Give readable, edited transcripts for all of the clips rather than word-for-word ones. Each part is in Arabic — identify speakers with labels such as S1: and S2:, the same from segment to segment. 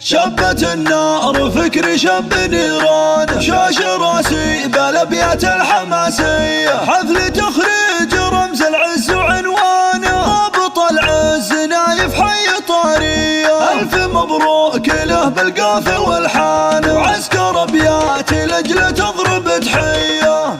S1: شبت النار فكر شب نيران، شاش راسي بالابيات الحماسية، حفل تخريج رمز العز وعنوانه، ضابط العز نايف حي طارية، الف مبروك له بالقافية والحان، وعسكر ابيات لاجل تضرب تحية،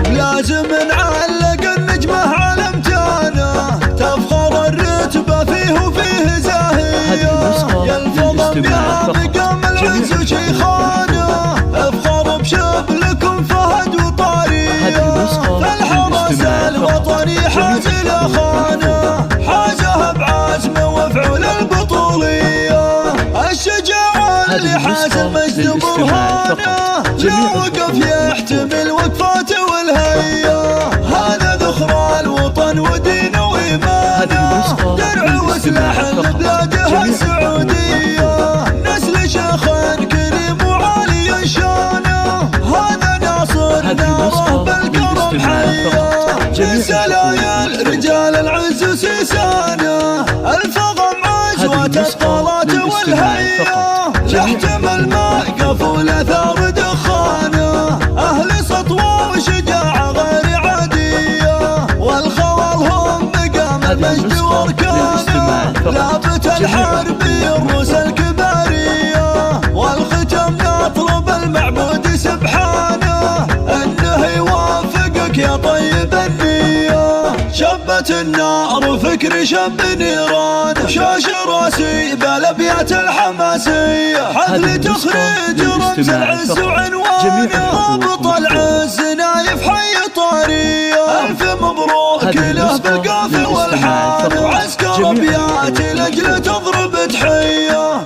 S1: لازم نعلق النجمة على امتانه، تفخر الرتبة فيه وفيه زاهية، يلفظ بها مقام العز وشيخانه، افخر بشبلكم فهد وطارية، فالحرس الوطني حاز الاخانه، حازها بعزمه وفعل البطولية، الشجاعة اللي حاز المجد برهانه، لو وقف يحتمل وقفاته والهية، هذا ذخر الوطن ودينه وإيمانه، درع وسلاح لبلاده السعودية، نسل شيخ كريم وعالي شانه، هذا ناصر ناره بالكرم حيه، من سلايل رجال العز وسيسانه، الفغم عجوة الطلات والهية، يحتمل ما قفول اثار دخانه، اهل سطوه وشجاعه غير عاديه، والخوال هم مقام المجد واركانه، لابت الحرب الروس الكباريه، والختم نطلب المعبود سبحانه، انه يوافقك يا طيب النيه، شبت النار فكر شب نيران، شاش راسي بالابيات الحماسية، حفل تخريج رمز العز وعنوانه، ضابط العز نايف حي طارية، الف مبروك له بالقافية والحان، وعسكر ابيات لاجل تضرب تحية،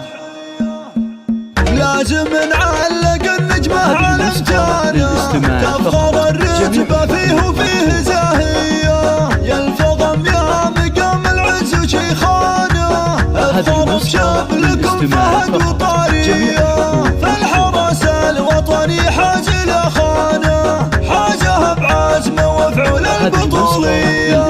S1: لازم نعلق النجمة على امتانه، تفخر الرتبة فيه وفيه زاهية، يلفظ يا مقام العز وشيخانه، افخر بشبلكم فهد وطارية، فالحرس الوطني حاز الاخانه، حازها بعزمه وفعل البطولية،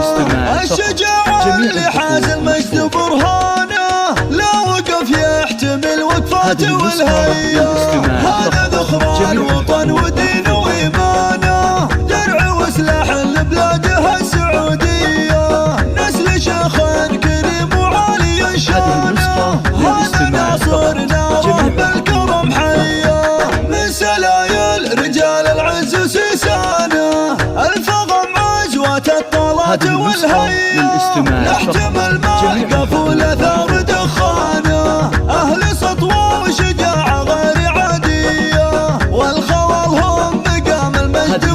S1: الشجاعة اللي حاز المجد برهانه، لا وقف يحتمل وقفاته والهية، هذا ذخر الوطن ودينه وإيمانه، درع وسلاح لبلاده السعودية، نسل شيخ كريم وعالي شانه، هذا ناصر ناره بالكرم حيه، من سلايل رجال العز وسيسانه، الفغم عجوة الطلات والهية، يحتمل ما قفول اثار دخانه، اهل سطوه وشجاعه غير عاديه، والخوال هم مقام المجد